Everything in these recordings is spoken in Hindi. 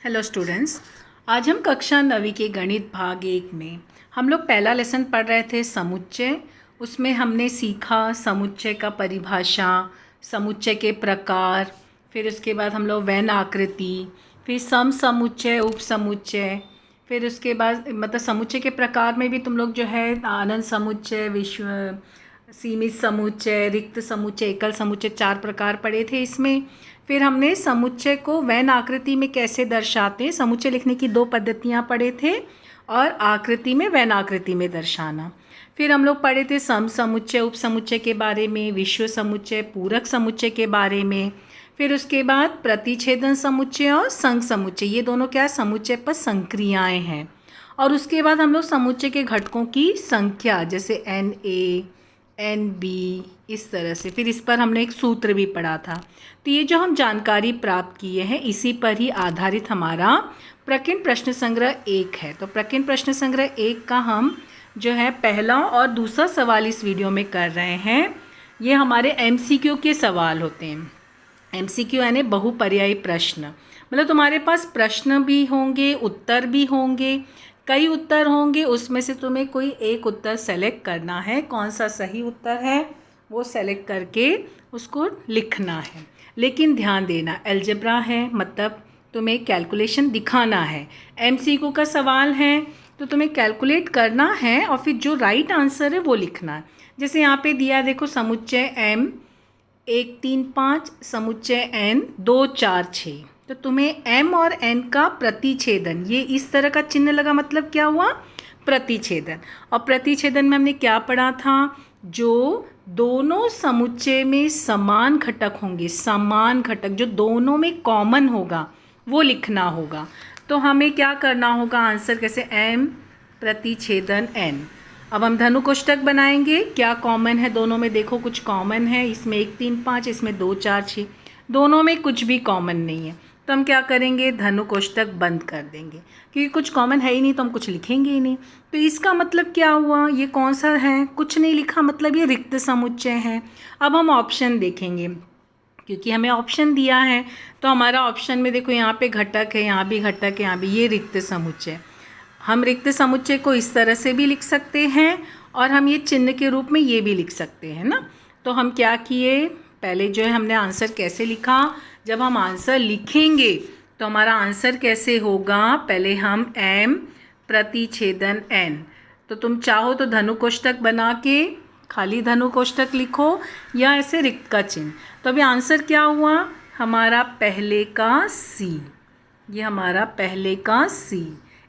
हेलो स्टूडेंट्स, आज हम कक्षा 9वीं के गणित भाग 1 में हम लोग पहला लेसन पढ़ रहे थे समुच्चय। उसमें हमने सीखा समुच्चय का परिभाषा, समुच्चय के प्रकार, फिर उसके बाद हम लोग वैन आकृति, फिर सम समुच्चय, उप समुच्चय, फिर उसके बाद मतलब समुच्चय के प्रकार में भी तुम लोग जो है आनंद समुच्चय, विश्व सीमित समुच्चय, रिक्त समुच्चय, एकल समुच्चय 4 प्रकार पढ़े थे इसमें। फिर हमने समुच्चय को वैन आकृति में कैसे दर्शाते हैं, समुच्चय लिखने की 2 पद्धतियाँ पढ़े थे और आकृति में वैन आकृति में दर्शाना। फिर हम लोग पढ़े थे सम समुच्चय, उप समुच्चय के बारे में, विश्व समुच्चय, पूरक समुच्चय के बारे में। फिर उसके बाद प्रतिच्छेदन समुच्चय और संघ समुच्चय, ये दोनों क्या समुच्चय पर संक्रियाएँ हैं। और उसके बाद हम लोग समुच्चय के घटकों की संख्या जैसे NA, NB इस तरह से, फिर इस पर हमने एक सूत्र भी पढ़ा था। तो ये जो हम जानकारी प्राप्त किए हैं इसी पर ही आधारित हमारा प्रकीर्ण प्रश्न संग्रह 1 है। तो प्रकीर्ण प्रश्न संग्रह 1 का हम जो है पहला और दूसरा सवाल इस वीडियो में कर रहे हैं। ये हमारे MCQ के सवाल होते हैं। MCQ यानी बहुपर्यायी प्रश्न, मतलब तुम्हारे पास प्रश्न भी होंगे, उत्तर भी होंगे, कई उत्तर होंगे, उसमें से तुम्हें कोई एक उत्तर सेलेक्ट करना है। कौन सा सही उत्तर है वो सेलेक्ट करके उसको लिखना है। लेकिन ध्यान देना, अलजेब्रा है मतलब तुम्हें कैलकुलेशन दिखाना है। MCQ का सवाल है तो तुम्हें कैलकुलेट करना है और फिर जो राइट आंसर है वो लिखना है। जैसे यहाँ पे दिया देखो, समुच्चय M 1 3 5, समुच्चय N 2 4 6। तो तुम्हें M और N का प्रतिच्छेदन, ये इस तरह का चिन्ह लगा मतलब क्या हुआ, प्रतिच्छेदन। और प्रतिच्छेदन में हमने क्या पढ़ा था, जो दोनों समुच्चय में समान घटक होंगे, समान घटक जो दोनों में कॉमन होगा वो लिखना होगा। तो हमें क्या करना होगा, आंसर कैसे, M प्रतिच्छेदन N। अब हम धनु कोष्ठक बनाएंगे, क्या कॉमन है दोनों में, देखो कुछ कॉमन है, इसमें 1 3 5, इसमें 2 4 6, दोनों में कुछ भी कॉमन नहीं है। तो हम क्या करेंगे, धनु कोष्ठक बंद कर देंगे, क्योंकि कुछ कॉमन है ही नहीं तो हम कुछ लिखेंगे ही नहीं। तो इसका मतलब क्या हुआ, ये कौन सा है, कुछ नहीं लिखा, मतलब ये रिक्त समुच्चय है। अब हम ऑप्शन देखेंगे, क्योंकि हमें ऑप्शन दिया है तो हमारा ऑप्शन में देखो यहाँ पे घटक है, यहाँ भी घटक है, यहाँ भी, ये रिक्त समुच्चय। हम रिक्त समुच्चय को इस तरह से भी लिख सकते हैं और हम ये चिन्ह के रूप में ये भी लिख सकते हैं ना। तो हम क्या किए, पहले जो है हमने आंसर कैसे लिखा, जब हम आंसर लिखेंगे तो हमारा आंसर कैसे होगा, पहले हम M प्रतिच्छेदन N। तो तुम चाहो तो धनु कोष्ठक बना के खाली धनु कोष्ठक लिखो या ऐसे रिक्त का चिन्ह। तो अभी आंसर क्या हुआ, हमारा पहले का C, ये हमारा पहले का C।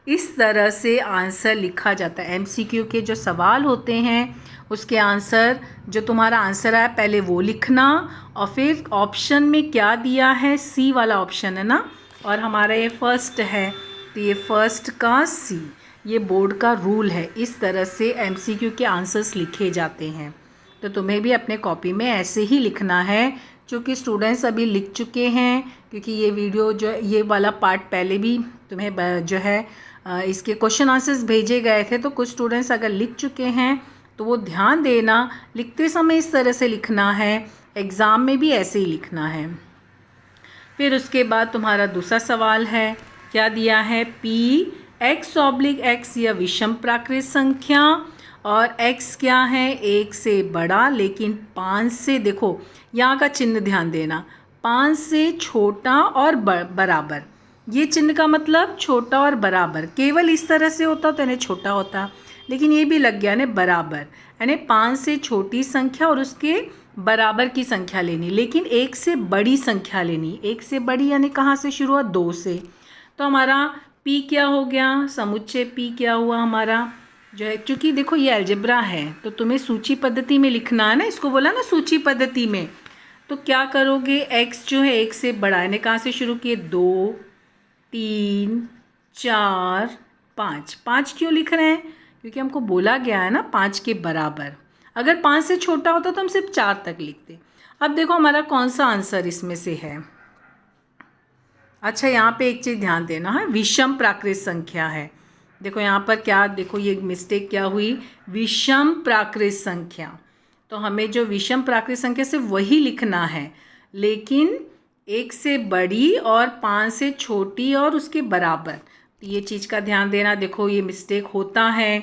इस तरह से आंसर लिखा जाता है। MCQ के जो सवाल होते हैं उसके आंसर, जो तुम्हारा आंसर आया पहले वो लिखना और फिर ऑप्शन में क्या दिया है, C वाला ऑप्शन है ना, और हमारा ये फर्स्ट है तो ये फर्स्ट का C। ये बोर्ड का रूल है, इस तरह से MCQ के आंसर्स लिखे जाते हैं। तो तुम्हें भी अपने कॉपी में ऐसे ही लिखना है, क्योंकि स्टूडेंट्स अभी लिख चुके हैं, क्योंकि ये वीडियो जो ये वाला पार्ट पहले भी तुम्हें जो है इसके क्वेश्चन आंसर्स भेजे गए थे। तो कुछ स्टूडेंट्स अगर लिख चुके हैं तो वो ध्यान देना, लिखते समय इस तरह से लिखना है, एग्ज़ाम में भी ऐसे ही लिखना है। फिर उसके बाद तुम्हारा दूसरा सवाल है, क्या दिया है, P x/x या विषम प्राकृत संख्या, और x क्या है, 1 से बड़ा लेकिन 5 से, देखो यहाँ का चिन्ह ध्यान देना, 5 से छोटा और बराबर। ये चिन्ह का मतलब छोटा और बराबर, केवल इस तरह से होता तो यानी छोटा होता, लेकिन ये भी लग गया यानी बराबर, यानी 5 से छोटी संख्या और उसके बराबर की संख्या लेनी, लेकिन 1 से बड़ी संख्या लेनी। 1 से बड़ी यानी कहाँ से शुरू हुआ, 2 से। तो हमारा P क्या हो गया, समुच्चय P क्या हुआ हमारा जो है, क्योंकि देखो ये अलजेब्रा है तो तुम्हें सूची पद्धति में लिखना है ना, इसको बोला ना सूची पद्धति में। तो क्या करोगे, x जो है 1 से बड़ा, यानी कहाँ से शुरू किए, 2 3 4 5। 5 क्यों लिख रहे हैं, क्योंकि हमको बोला गया है ना 5 के बराबर। अगर 5 से छोटा होता तो हम सिर्फ 4 तक लिखते। अब देखो हमारा कौन सा आंसर इसमें से है। अच्छा, यहाँ पे एक चीज़ ध्यान देना है, विषम प्राकृत संख्या है। देखो यहाँ पर क्या, देखो ये मिस्टेक क्या हुई, विषम प्राकृत संख्या। तो हमें जो विषम प्राकृत संख्या से वही लिखना है, लेकिन 1 से बड़ी और 5 से छोटी और उसके बराबर। तो ये चीज़ का ध्यान देना। देखो ये मिस्टेक होता है,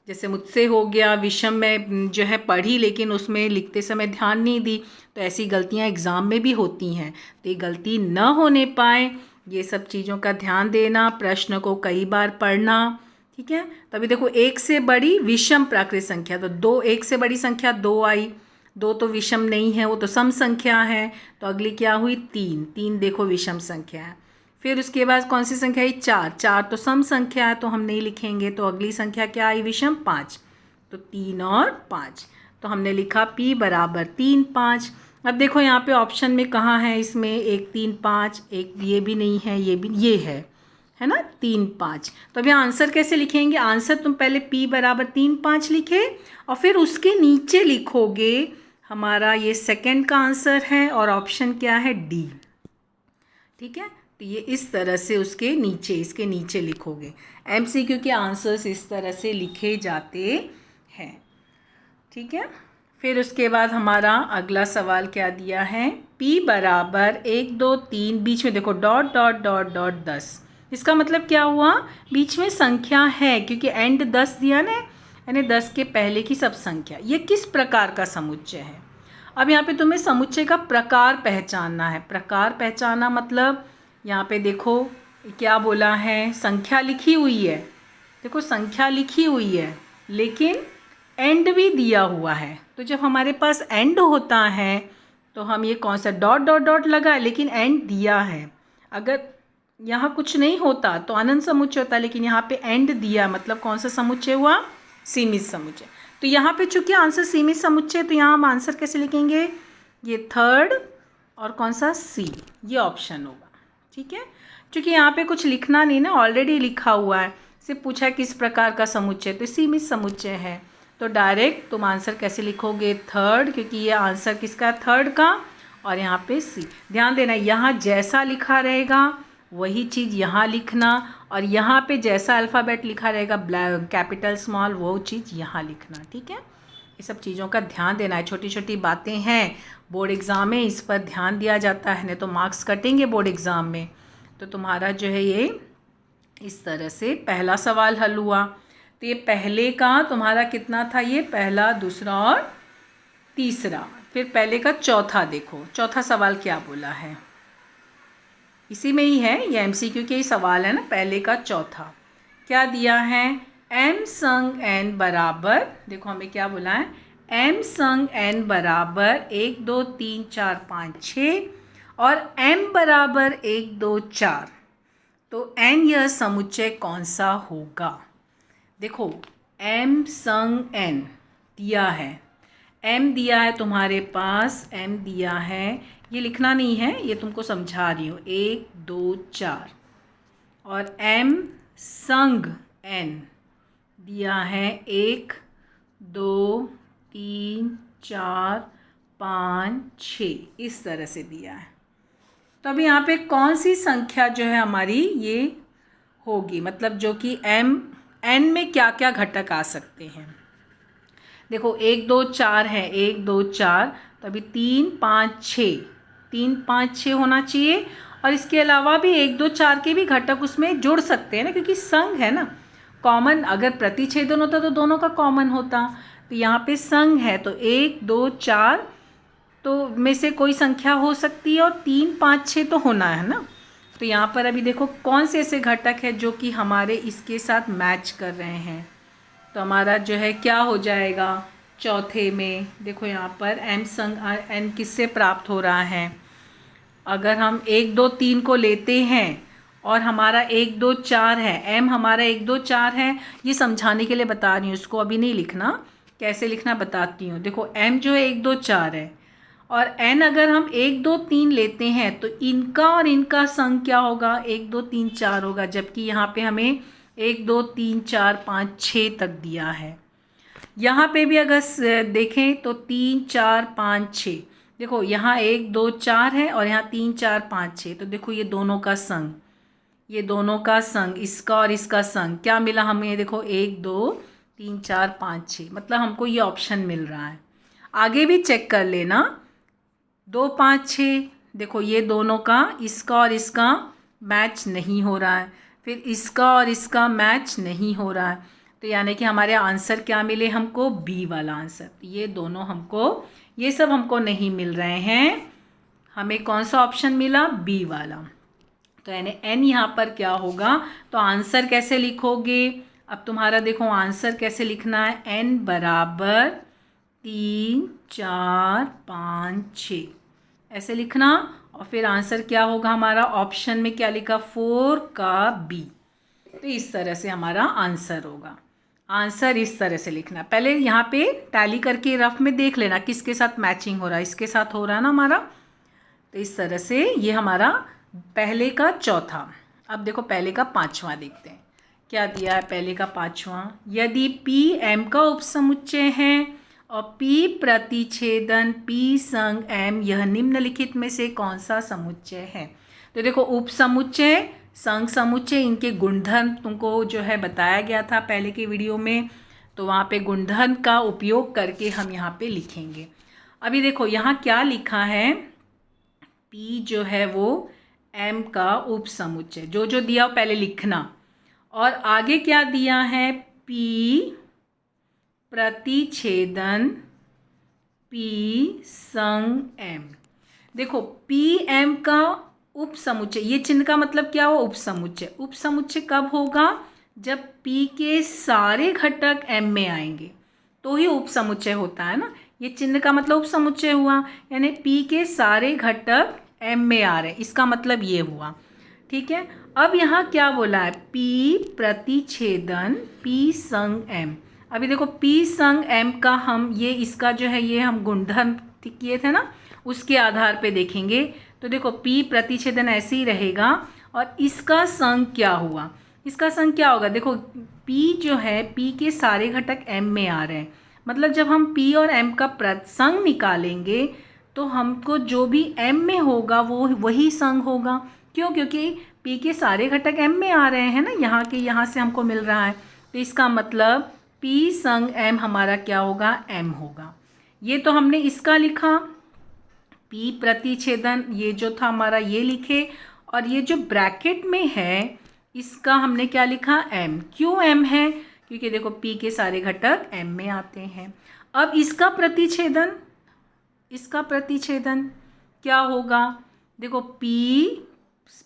जैसे मुझसे हो गया, विषम में जो है पढ़ी लेकिन उसमें लिखते समय ध्यान नहीं दी, तो ऐसी गलतियां एग्ज़ाम में भी होती हैं। तो ये गलती न होने पाए, ये सब चीज़ों का ध्यान देना, प्रश्न को कई बार पढ़ना, ठीक है। तभी देखो 1 से बड़ी विषम प्राकृत संख्या, तो 2, 1 से बड़ी संख्या 2 आई, 2 तो विषम नहीं है, वो तो सम संख्या है। तो अगली क्या हुई 3, 3 देखो विषम संख्या है। फिर उसके बाद कौन सी संख्या आई 4, 4 तो सम संख्या है तो हम नहीं लिखेंगे। तो अगली संख्या क्या आई विषम 5, तो 3 और 5, तो हमने लिखा P बराबर 3, 5। अब देखो यहाँ पे ऑप्शन में कहाँ है, इसमें 1, 3, 5, एक ये भी नहीं है, ये भी, ये है ना 3, 5। तो अब यहाँ आंसर कैसे लिखेंगे? आंसर तुम पहले P बराबर 3, 5 लिखे और फिर उसके नीचे लिखोगे हमारा ये सेकंड का आंसर है और ऑप्शन क्या है D, ठीक है। तो ये इस तरह से उसके नीचे, इसके नीचे लिखोगे। MCQ के आंसर्स इस तरह से लिखे जाते हैं, ठीक है। फिर उसके बाद हमारा अगला सवाल क्या दिया है, P बराबर 1, 2, 3, बीच में देखो डॉट डॉट डॉट डॉट 10। इसका मतलब क्या हुआ, बीच में संख्या है क्योंकि एंड 10 दिया ना, यानी 10 के पहले की सब संख्या। ये किस प्रकार का समुच्चय है? अब यहाँ पे तुम्हें समुच्चय का प्रकार पहचानना है। प्रकार पहचाना मतलब यहाँ पे देखो क्या बोला है, संख्या लिखी हुई है, देखो संख्या लिखी हुई है लेकिन एंड भी दिया हुआ है। तो जब हमारे पास एंड होता है तो हम ये कौन सा डॉट डॉट डॉट लगा है लेकिन एंड दिया है। अगर यहाँ कुछ नहीं होता तो अनंत समुच्चय होता, लेकिन यहाँ पे एंड दिया, मतलब कौन सा समुच्चय हुआ, सीमित समुच्चय। तो यहाँ पे चूंकि आंसर सीमित समुच्चय, तो यहाँ हम आंसर कैसे लिखेंगे, ये थर्ड और कौन सा C, ये ऑप्शन होगा, ठीक है। क्योंकि यहाँ पे कुछ लिखना नहीं ना, ऑलरेडी लिखा हुआ है, सिर्फ पूछा है किस प्रकार का समुच्चय, तो सीमित समुच्चय है। तो डायरेक्ट तुम आंसर कैसे लिखोगे, थर्ड, क्योंकि ये आंसर किसका, थर्ड का, और यहाँ पे C। ध्यान देना यहाँ जैसा लिखा रहेगा वही चीज़ यहाँ लिखना, और यहाँ पे जैसा अल्फ़ाबेट लिखा रहेगा कैपिटल स्मॉल, वो चीज़ यहाँ लिखना, ठीक है। ये सब चीज़ों का ध्यान देना है। छोटी छोटी बातें हैं, बोर्ड एग्ज़ाम में इस पर ध्यान दिया जाता है, नहीं तो मार्क्स कटेंगे बोर्ड एग्ज़ाम में। तो तुम्हारा जो है ये इस तरह से पहला सवाल हल हुआ। तो ये पहले का तुम्हारा कितना था, ये पहला, दूसरा और तीसरा। फिर पहले का चौथा देखो, चौथा सवाल क्या बोला है, इसी में ही है, ये MCQ के ही सवाल है ना। पहले का चौथा क्या दिया है, m संग n बराबर, देखो हमें क्या बोला है, m संग n बराबर 1, 2, 3, 4, 5, 6 और m बराबर 1, 2, 4। तो n यह समुच्चय कौन सा होगा? देखो m संग n दिया है, m दिया है तुम्हारे पास, m दिया है, ये लिखना नहीं है, ये तुमको समझा रही हूँ, 1, 2, 4 और m संग n दिया है 1, 2, 3, 4, 5, 6, इस तरह से दिया है। तो अब यहाँ पे कौन सी संख्या जो है हमारी ये होगी, मतलब जो कि n में क्या क्या घटक आ सकते हैं। देखो 1, 2, 4 है, 1, 2, 4, तो अभी 3, 5, 6, 3, 5, 6 होना चाहिए। और इसके अलावा भी 1, 2, 4 के भी घटक उसमें जुड़ सकते हैं ना, क्योंकि संघ है ना, कॉमन, अगर प्रतिच्छेदन होता तो दोनों का कॉमन होता। तो यहाँ पे संघ है, तो 1, 2, 4 तो में से कोई संख्या हो सकती है, और 3, 5, 6 तो होना है ना। तो यहाँ पर अभी देखो कौन से ऐसे घटक है जो कि हमारे इसके साथ मैच कर रहे हैं। तो हमारा जो है क्या हो जाएगा चौथे में, देखो यहाँ पर m संग n किससे प्राप्त हो रहा है। अगर हम 1, 2, 3 को लेते हैं और हमारा 1, 2, 4 है, m हमारा 1, 2, 4 है, ये समझाने के लिए बता रही हूँ, उसको अभी नहीं लिखना, कैसे लिखना बताती हूँ। देखो m जो है 1, 2, 4 है, और n अगर हम 1, 2, 3 लेते हैं तो इनका और इनका संग क्या होगा, 1, 2, 3, 4 होगा, जबकि यहाँ पे हमें 1, 2, 3, 4, 5, 6 तक दिया है। यहाँ पे भी अगर देखें तो 3, 4, 5, 6, देखो यहाँ 1, 2, 4 है और यहाँ 3, 4, 5, 6, तो देखो ये दोनों का संग, ये दोनों का संग, इसका और इसका संग क्या मिला हमें, देखो 1, 2, 3, 4, 5, 6, मतलब हमको ये ऑप्शन मिल रहा है। आगे भी चेक कर लेना, 2, 5, 6 देखो ये दोनों का, इसका और इसका मैच नहीं हो रहा है, फिर इसका और इसका मैच नहीं हो रहा है, तो यानी कि हमारे आंसर क्या मिले हमको, बी वाला आंसर। ये दोनों हमको, ये सब हमको नहीं मिल रहे हैं, हमें कौन सा ऑप्शन मिला, बी वाला। तो यानी एन यहाँ पर क्या होगा, तो आंसर कैसे लिखोगे, अब तुम्हारा देखो आंसर कैसे लिखना है, एन बराबर 3 4 5 6 ऐसे लिखना, और फिर आंसर क्या होगा हमारा, ऑप्शन में क्या लिखा, 4 का बी। तो इस तरह से हमारा आंसर होगा। आंसर इस तरह से लिखना, पहले यहाँ पे टैली करके रफ में देख लेना किसके साथ मैचिंग हो रहा है, इसके साथ हो रहा है ना हमारा। तो इस तरह से ये हमारा पहले का चौथा। अब देखो पहले का पांचवा देखते हैं क्या दिया है। पहले का पांचवा, यदि पी एम का उपसमुच्चय है और पी प्रतिच्छेदन पी संग एम यह निम्नलिखित में से कौन सा समुच्चय है। तो देखो उपसमुच्चय, संग समुच्चय, इनके गुणधर्म तुमको जो है बताया गया था पहले के वीडियो में, तो वहाँ पे गुणधर्म का उपयोग करके हम यहाँ पे लिखेंगे। अभी देखो यहाँ क्या लिखा है, P जो है वो M का उपसमुच्चय, जो जो दिया वो पहले लिखना, और आगे क्या दिया है, P प्रतिच्छेदन P संग M। देखो P M का उपसमुच्चय, ये चिन्ह का मतलब क्या हुआ, उपसमुच्चय। उपसमुच्चय कब होगा, जब P के सारे घटक M में आएंगे तो ही उपसमुच्चय होता है ना। ये चिन्ह का मतलब उपसमुच्चय हुआ, यानी P के सारे घटक M में आ रहे हैं, इसका मतलब ये हुआ। ठीक है, अब यहाँ क्या बोला है, P प्रतिच्छेदन P संग M। अभी देखो P संग M का हम ये इसका जो है ये हम गुणधर्म किए थे ना, उसके आधार पे देखेंगे। तो देखो P प्रतिच्छेदन ऐसे ही रहेगा, और इसका संग क्या हुआ, इसका संग क्या होगा, देखो P जो है P के सारे घटक M में आ रहे हैं, मतलब जब हम P और M का संग निकालेंगे तो हमको जो भी M में होगा वो वही संग होगा। क्यों, क्योंकि P के सारे घटक M में आ रहे हैं ना, यहाँ के यहाँ से हमको मिल रहा है, तो इसका मतलब P संग M हमारा क्या होगा, M होगा। ये तो हमने इसका लिखा, P प्रतिच्छेदन ये जो था हमारा ये लिखे, और ये जो ब्रैकेट में है इसका हमने क्या लिखा, M। क्यों M है, क्योंकि देखो P के सारे घटक M में आते हैं। अब इसका प्रतिच्छेदन, इसका प्रतिच्छेदन क्या होगा, देखो P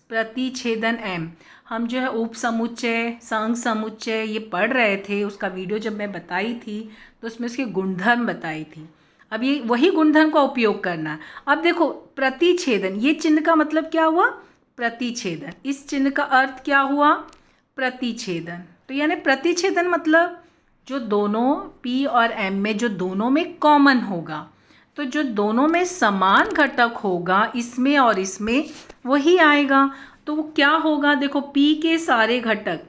प्रतिच्छेदन M, हम जो है उपसमुच्चय संग समुच्चय ये पढ़ रहे थे, उसका वीडियो जब मैं बताई थी तो उसमें उसके गुणधर्म बताई थी। अब ये वही गुणधर्म का उपयोग करना है। अब देखो प्रतिच्छेदन, ये चिन्ह का मतलब क्या हुआ, प्रतिच्छेदन, इस चिन्ह का अर्थ क्या हुआ, प्रतिच्छेदन। तो यानी प्रतिच्छेदन मतलब जो दोनों P और M में जो दोनों में कॉमन होगा, तो जो दोनों में समान घटक होगा इसमें और इसमें वही आएगा। तो वो क्या होगा, देखो P के सारे घटक,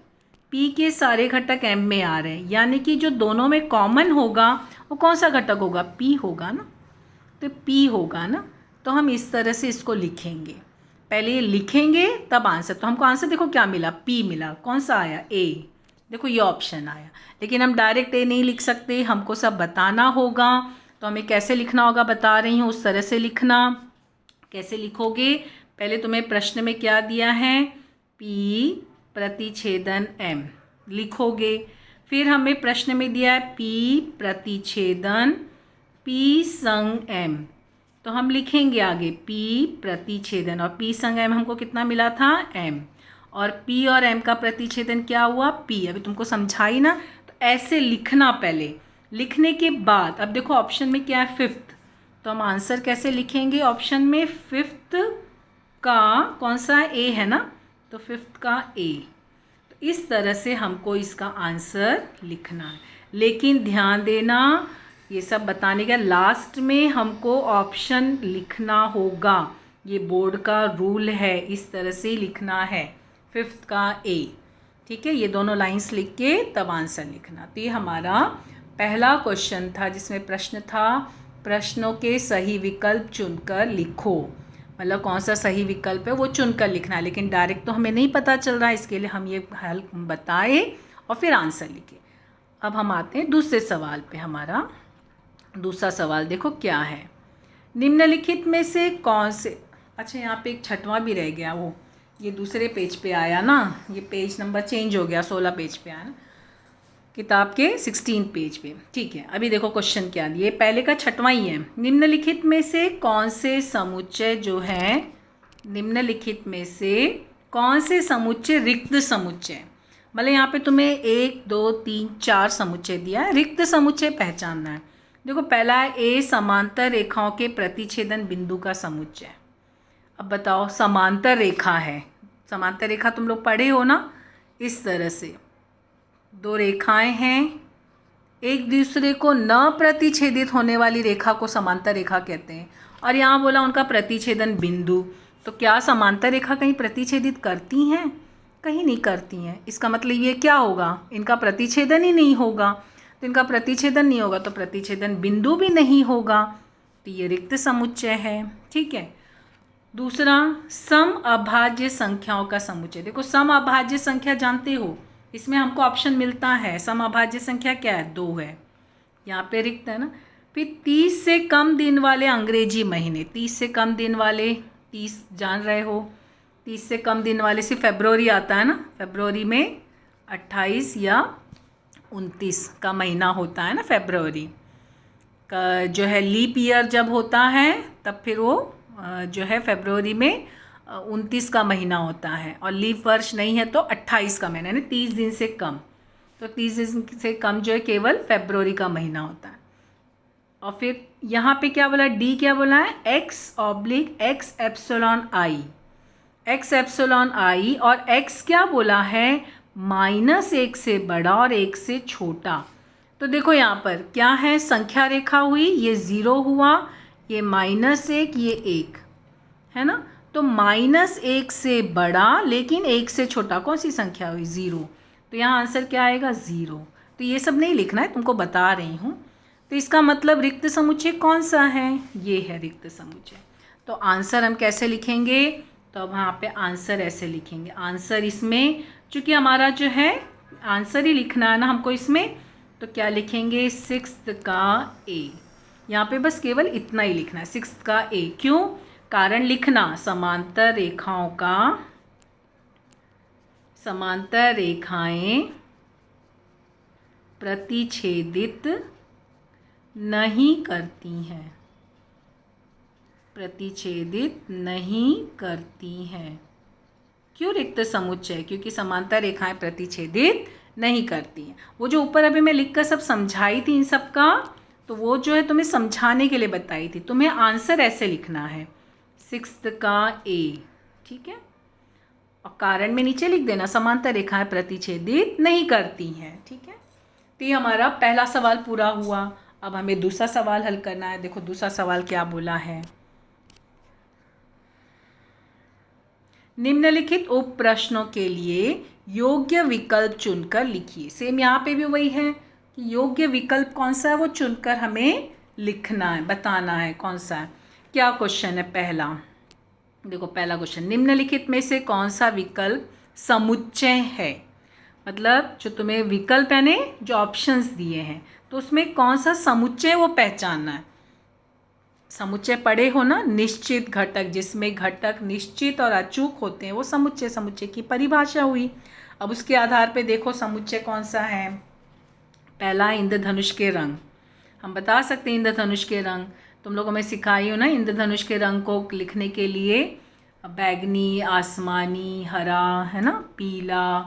P के सारे घटक M में आ रहे हैं, यानी कि जो दोनों में कॉमन होगा वो कौन सा घटक होगा, P होगा ना, तो P होगा ना। तो हम इस तरह से इसको लिखेंगे, पहले ये लिखेंगे तब आंसर। तो हमको आंसर देखो क्या मिला, P मिला, कौन सा आया, A। देखो ये ऑप्शन आया, लेकिन हम डायरेक्ट A नहीं लिख सकते, हमको सब बताना होगा। तो हमें कैसे लिखना होगा बता रही हूँ, उस तरह से लिखना। कैसे लिखोगे, पहले तुम्हें प्रश्न में क्या दिया है, P प्रतिच्छेदन M लिखोगे, फिर हमें प्रश्न में दिया है P प्रतिच्छेदन P संग M, तो हम लिखेंगे आगे P प्रतिच्छेदन, और P संग M हमको कितना मिला था, M, और P और M का प्रतिच्छेदन क्या हुआ, P। अभी तुमको समझाई ना, तो ऐसे लिखना पहले, लिखने के बाद अब देखो ऑप्शन में क्या है, फिफ्थ, तो हम आंसर कैसे लिखेंगे, ऑप्शन में फिफ्थ का कौन सा A है ना, तो फिफ्थ का A। तो इस तरह से हमको इसका आंसर लिखना है। लेकिन ध्यान देना, ये सब बताने का लास्ट में हमको ऑप्शन लिखना होगा, ये बोर्ड का रूल है, इस तरह से लिखना है, फिफ्थ का A। ठीक है, ये दोनों लाइंस लिख के तब आंसर लिखना। तो ये हमारा पहला क्वेश्चन था जिसमें प्रश्न था, प्रश्नों के सही विकल्प चुनकर लिखो, मतलब कौन सा सही विकल्प है वो चुनकर लिखना है। लेकिन डायरेक्ट तो हमें नहीं पता चल रहा है, इसके लिए हम ये हल बताए और फिर आंसर लिखे। अब हम आते हैं दूसरे सवाल पे। हमारा दूसरा सवाल देखो क्या है, निम्नलिखित में से कौन से, अच्छा यहाँ पे एक छठवां भी रह गया, वो ये दूसरे पेज पे आया ना, ये पेज नंबर चेंज हो गया, 16 पेज पे आया ना किताब के 16 पेज पे। ठीक है, अभी देखो क्वेश्चन क्या दिए, पहले का छठवां ही है। निम्नलिखित में से कौन से समुच्चय जो है, निम्नलिखित में से कौन से समुच्चय रिक्त समुच्चय, मतलब यहाँ पे तुम्हें 1 2 3 4 समुच्चय दिया है, रिक्त समुच्चय पहचानना है। देखो पहला है ए समांतर रेखाओं के प्रतिच्छेदन बिंदु का समुच्चय। अब बताओ, समांतर रेखा है, समांतर रेखा तुम लोग पढ़े हो ना, इस तरह से दो रेखाएं हैं, एक दूसरे को न प्रतिच्छेदित होने वाली रेखा को समांतर रेखा कहते हैं, और यहाँ बोला उनका प्रतिच्छेदन बिंदु। तो क्या समांतर रेखा कहीं प्रतिच्छेदित करती हैं? कहीं नहीं करती हैं। इसका मतलब ये क्या होगा, इनका प्रतिच्छेदन ही नहीं होगा। तो इनका प्रतिच्छेदन नहीं होगा तो प्रतिच्छेदन बिंदु भी नहीं होगा, तो ये रिक्त समुच्चय है। ठीक है, दूसरा सम अभाज्य संख्याओं का समुच्चय। देखो सम अभाज्य संख्या जानते हो, इसमें हमको ऑप्शन मिलता है, सम अभाज्य संख्या क्या है, 2 है, यहाँ पे रिक्त है ना। फिर 30 से कम दिन वाले अंग्रेजी महीने, 30 से कम दिन वाले, 30 जान रहे हो, 30 से कम दिन वाले सिर्फ फरवरी आता है ना, फरवरी में 28 या 29 का महीना होता है ना, फरवरी का जो है लीप ईयर जब होता है तब फिर वो जो है फरवरी में 29 का महीना होता है, और लीप वर्ष नहीं है तो 28 का महीना, यानी 30 दिन से कम। तो 30 दिन से कम जो है केवल फरवरी का महीना होता है। और फिर यहाँ पे क्या बोला, डी क्या बोला है, x/x epsilon i, x epsilon i, और x क्या बोला है, -1 से बड़ा और 1 से छोटा। तो देखो यहाँ पर क्या है, संख्या रेखा हुई, ये 0 हुआ, ये -1, ये 1 है ना। तो -1 से बड़ा लेकिन 1 से छोटा कौन सी संख्या हुई, 0। तो यहाँ आंसर क्या आएगा, 0। तो ये सब नहीं लिखना है, तुमको बता रही हूँ। तो इसका मतलब रिक्त समुच्चय कौन सा है, ये है रिक्त समुच्चय। तो आंसर हम कैसे लिखेंगे, तो अब यहाँ पे आंसर ऐसे लिखेंगे। आंसर इसमें चूँकि हमारा जो है आंसर ही लिखना है ना हमको इसमें, तो क्या लिखेंगे, 6th का ए। यहाँ पे बस केवल इतना ही लिखना है, 6th का ए। क्यों, कारण लिखना, समांतर रेखाओं का, समांतर रेखाएं प्रतिच्छेदित नहीं करती हैं, प्रतिच्छेदित नहीं करती हैं। क्यों रिक्त समुच्चय, क्योंकि समांतर रेखाएं प्रतिच्छेदित नहीं करती हैं। वो जो ऊपर अभी मैं लिखकर सब समझाई थी इन सब का, तो वो जो है तुम्हें समझाने के लिए बताई थी। तुम्हें आंसर ऐसे लिखना है, 6th का ए। ठीक है, और कारण में नीचे लिख देना, समांतर रेखाएं प्रतिच्छेदित नहीं करती हैं। ठीक है, तो ये हमारा पहला सवाल पूरा हुआ। अब हमें दूसरा सवाल हल करना है। देखो दूसरा सवाल क्या बोला है, निम्नलिखित उप प्रश्नों के लिए योग्य विकल्प चुनकर लिखिए। सेम यहाँ पे भी वही है कि योग्य विकल्प कौन सा है वो चुनकर हमें लिखना है, बताना है कौन सा है। क्या क्वेश्चन है पहला, देखो पहला क्वेश्चन, निम्नलिखित में से कौन सा विकल्प समुच्चय है। मतलब जो तुम्हें विकल्प यानी जो ऑप्शंस दिए हैं, तो उसमें कौन सा समुच्चय वो पहचानना है। समुच्चय पढ़े हो ना, निश्चित घटक, जिसमें घटक निश्चित और अचूक होते हैं, वो समुच्चय, समुच्चय की परिभाषा हुई। अब उसके आधार पे देखो समुच्चय कौन सा है। पहला इंद्रधनुष के रंग, हम बता सकते हैं इंद्रधनुष के रंग, तुम लोगों में सिखाई हो ना, इंद्रधनुष के रंग को लिखने के लिए बैगनी, आसमानी, हरा है ना, पीला,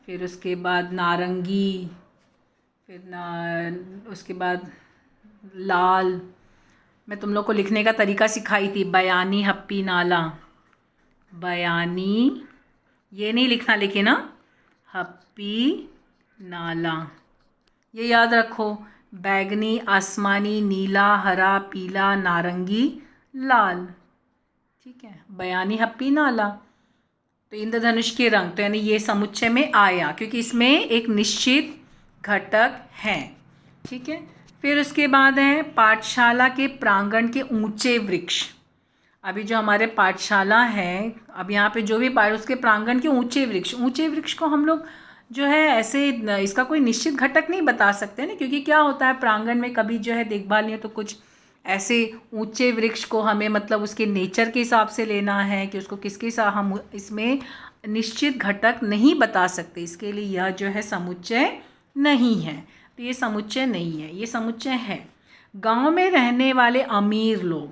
फिर उसके बाद नारंगी, फिर उसके बाद लाल। मैं तुम लोग को लिखने का तरीका सिखाई थी, बयानी, हप्पी, नाला। बयानी, ये नहीं लिखना लेकिन ना, हप्पी, नाला, ये याद रखो। बैगनी, आसमानी, नीला, हरा, पीला, नारंगी, लाल। ठीक है, बयानी, हप्पी, नाला। तो इंद्रधनुष के रंग, तो यानी ये समुच्चय में आया क्योंकि इसमें एक निश्चित घटक है। ठीक है, फिर उसके बाद है पाठशाला के प्रांगण के ऊंचे वृक्ष। अभी जो हमारे पाठशाला है, अब यहाँ पे जो भी उसके प्रांगण के ऊंचे वृक्ष, ऊंचे वृक्ष को हम लोग जो है ऐसे इसका कोई निश्चित घटक नहीं बता सकते ना, क्योंकि क्या होता है प्रांगण में कभी जो है देखभाल नहीं हो तो कुछ ऐसे ऊंचे वृक्ष को हमें मतलब उसके नेचर के हिसाब से लेना है कि उसको किसके साथ हम इसमें निश्चित घटक नहीं बता सकते, इसके लिए यह जो है समुच्चय नहीं है। तो ये समुच्चय नहीं है, ये समुच्चय है। गांव में रहने वाले अमीर लोग,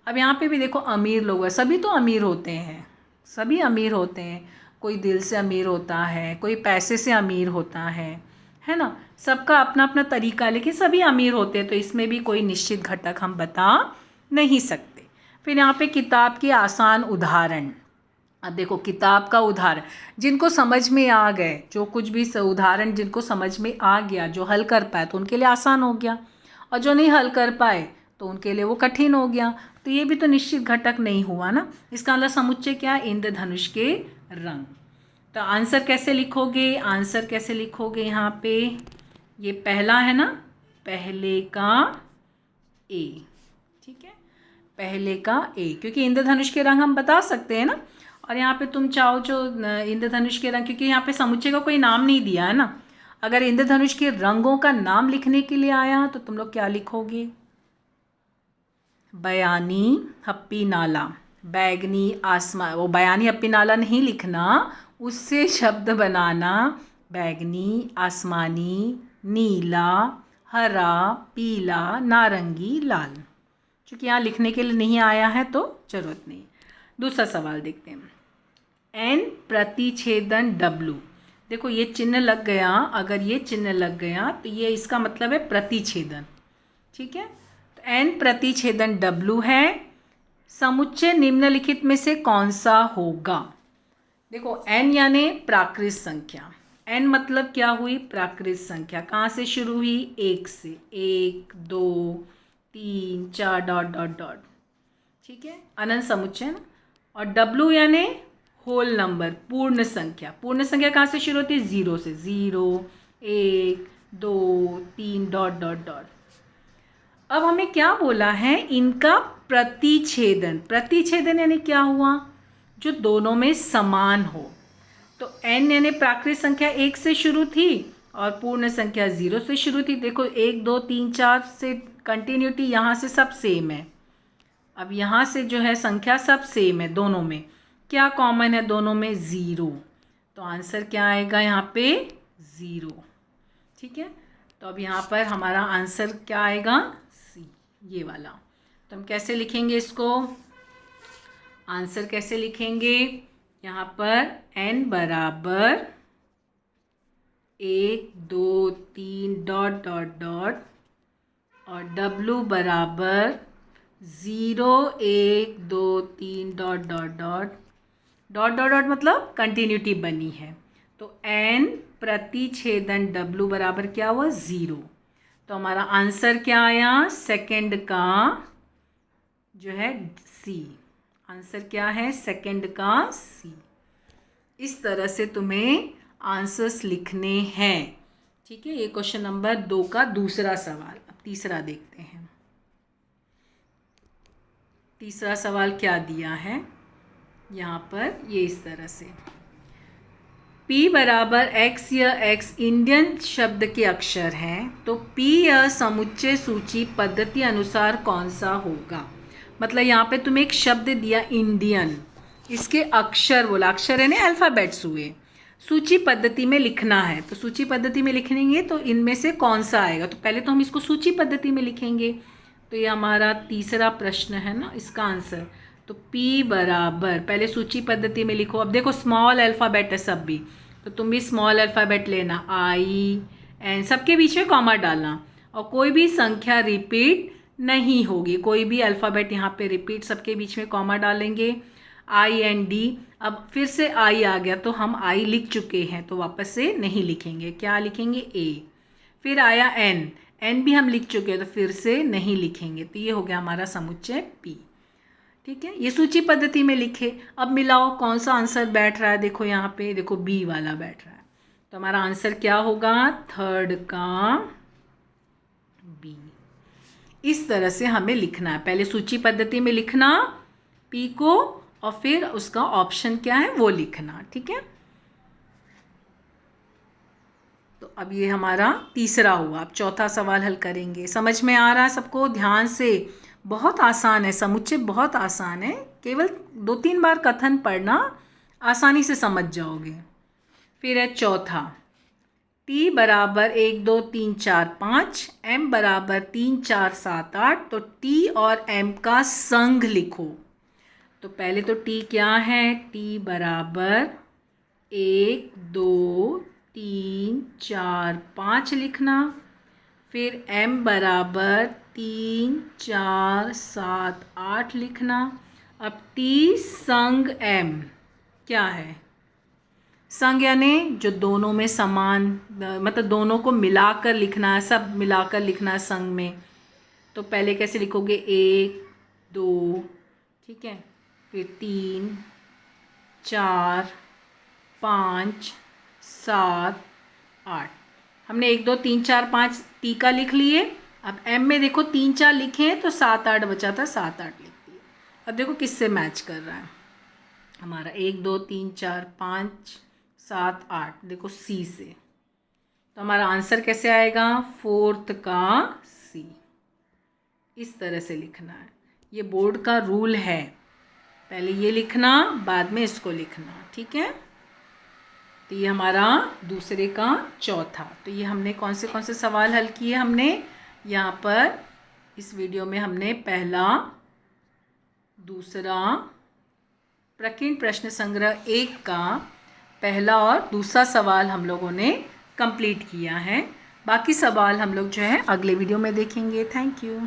अब यहाँ पे भी देखो अमीर लोग है, सभी तो अमीर होते हैं, सभी अमीर होते हैं, कोई दिल से अमीर होता है, कोई पैसे से अमीर होता है ना, सबका अपना अपना तरीका, लेकिन सभी अमीर होते हैं, तो इसमें भी कोई निश्चित घटक हम बता नहीं सकते। फिर यहाँ पे किताब के आसान उदाहरण, अब देखो किताब का उदाहरण जिनको समझ में आ गए, जो कुछ भी उदाहरण जिनको समझ में आ गया, जो हल कर पाए तो उनके लिए आसान हो गया, और जो नहीं हल कर पाए तो उनके लिए वो कठिन हो गया। तो ये भी तो निश्चित घटक नहीं हुआ ना। इसका मतलब समुच्चय क्या है? इंद्रधनुष के रंग। तो आंसर कैसे लिखोगे? आंसर कैसे लिखोगे? यहाँ पे ये पहला है ना, पहले का ए, ठीक है, पहले का ए, क्योंकि इंद्रधनुष के रंग हम बता सकते हैं ना। और यहाँ पे तुम चाहो जो इंद्रधनुष के रंग, क्योंकि यहाँ पे समुच्चय का कोई नाम नहीं दिया है ना, अगर इंद्रधनुष के रंगों का नाम लिखने के लिए आया तो तुम लोग क्या लिखोगे? बयानी हप्पी नाला, बैगनी आसमान, वो बयानी हप्पी नाला नहीं लिखना, उससे शब्द बनाना, बैगनी, आसमानी, नीला, हरा, पीला, नारंगी, लाल। चूँकि यहाँ लिखने के लिए नहीं आया है तो ज़रूरत नहीं। दूसरा सवाल देखते हैं। एन प्रतिछेदन डब्लू, देखो ये चिन्ह लग गया, अगर ये चिन्ह लग गया तो ये इसका मतलब है प्रतिछेदन, ठीक है। तो एन प्रतिछेदन डब्लू है, समुच्चय निम्नलिखित में से कौन सा होगा? देखो एन यानी प्राकृत संख्या, एन मतलब क्या हुई? प्राकृत संख्या। कहाँ से शुरू हुई? एक से, 1 2 3 4 डॉट डॉट डॉट, ठीक है, अनंत समुच्चय ना। और डब्लू यानी होल नंबर, पूर्ण संख्या। पूर्ण संख्या कहाँ से शुरू होती है? 0 से, 0 1 2 3 डॉट डॉट डॉट। अब हमें क्या बोला है? इनका प्रतिछेदन। प्रतिछेदन यानी क्या हुआ? जो दोनों में समान हो। तो n यानी प्राकृत संख्या 1 से शुरू थी और पूर्ण संख्या 0 से शुरू थी। देखो 1 2 3 4 से कंटिन्यूटी, यहाँ से सब सेम है। अब यहाँ से जो है संख्या सब सेम है, दोनों में क्या कॉमन है? दोनों में 0। तो आंसर क्या आएगा यहाँ पे? 0, ठीक है। तो अब यहाँ पर हमारा आंसर क्या आएगा? सी, ये वाला। तो हम कैसे लिखेंगे इसको? आंसर कैसे लिखेंगे? यहाँ पर n बराबर 1 2 3 डॉट डॉट डॉट और w बराबर 0 1 2 3 dot dot dot dot dot dot, मतलब कंटिन्यूटी बनी है। तो n प्रतिछेदन w बराबर क्या हुआ? 0। तो हमारा आंसर क्या आया? सेकंड का जो है सी। आंसर क्या है? सेकंड का सी। इस तरह से तुम्हें आंसर्स लिखने हैं, ठीक है। ये क्वेश्चन नंबर 2 का दूसरा सवाल। अब तीसरा देखते हैं। तीसरा सवाल क्या दिया है यहाँ पर? ये इस तरह से, P बराबर x या x इंडियन शब्द के अक्षर हैं, तो P या समुच्चय सूची पद्धति अनुसार कौन सा होगा? मतलब यहाँ पे तुम्हें एक शब्द दिया इंडियन, इसके अक्षर बोला, अक्षर है ना, अल्फ़ाबेट्स हुए, सूची पद्धति में लिखना है। तो सूची पद्धति में लिखेंगे तो इनमें से कौन सा आएगा? तो पहले तो हम इसको सूची पद्धति में लिखेंगे। तो ये हमारा तीसरा प्रश्न है ना, इसका आंसर। तो P बराबर, पहले सूची पद्धति में लिखो। अब देखो स्मॉल अल्फ़ाबेट है सब भी, तो तुम भी स्मॉल अल्फ़ाबेट लेना, I N, सबके बीच में कॉमा डालना, और कोई भी संख्या रिपीट नहीं होगी। कोई भी अल्फ़ाबेट यहाँ पे रिपीट, सबके बीच में कॉमा डालेंगे। IND, अब फिर से I आ गया तो हम I लिख चुके हैं तो वापस से नहीं लिखेंगे। क्या लिखेंगे? A। फिर आया N, N भी हम लिख चुके हैं तो फिर से नहीं लिखेंगे। तो ये हो गया हमारा समुच्चय P, ठीक है। ये सूची पद्धति में लिखे। अब मिलाओ कौन सा आंसर बैठ रहा है? देखो यहाँ पे, देखो B वाला बैठ रहा है। तो हमारा आंसर क्या होगा? थर्ड का B। इस तरह से हमें लिखना है, पहले सूची पद्धति में लिखना P को, और फिर उसका ऑप्शन क्या है वो लिखना, ठीक है। तो अब ये हमारा तीसरा हुआ। अब चौथा सवाल हल करेंगे। समझ में आ रहा है सबको? ध्यान से बहुत आसान है, समुच्चय बहुत आसान है, केवल 2-3 बार कथन पढ़ना, आसानी से समझ जाओगे। फिर है चौथा, t बराबर 1 2 3 4 5, m बराबर 3 4 7 8, तो t और m का संघ लिखो। तो पहले तो t क्या है, t बराबर 1 2 3 4 5 लिखना। फिर m बराबर 3 4 7 8 लिखना। अब t संग m क्या है, संग यानी जो दोनों में समान, मतलब दोनों को मिलाकर लिखना है, सब मिलाकर लिखना है संग में। तो पहले कैसे लिखोगे, 1 2, ठीक है, फिर 3 4 5 7 8। हमने 1 2 3 4 5 टी का लिख लिए। अब एम में देखो 3 4 लिखे हैं तो 7 8 बचा था, 7 8 लिख दिए। अब देखो किससे मैच कर रहा है हमारा, 1 2 3 4 5 7 8, देखो सी से। तो हमारा आंसर कैसे आएगा, 4th का सी। इस तरह से लिखना है, ये बोर्ड का रूल है, पहले ये लिखना बाद में इसको लिखना, ठीक है। तो ये हमारा दूसरे का चौथा। तो ये हमने कौन से सवाल हल किए, हमने यहाँ पर इस वीडियो में हमने पहला, दूसरा, प्रकीर्ण प्रश्न संग्रह 1 का पहला और दूसरा सवाल हम लोगों ने कंप्लीट किया है। बाकी सवाल हम लोग जो है अगले वीडियो में देखेंगे। Thank you.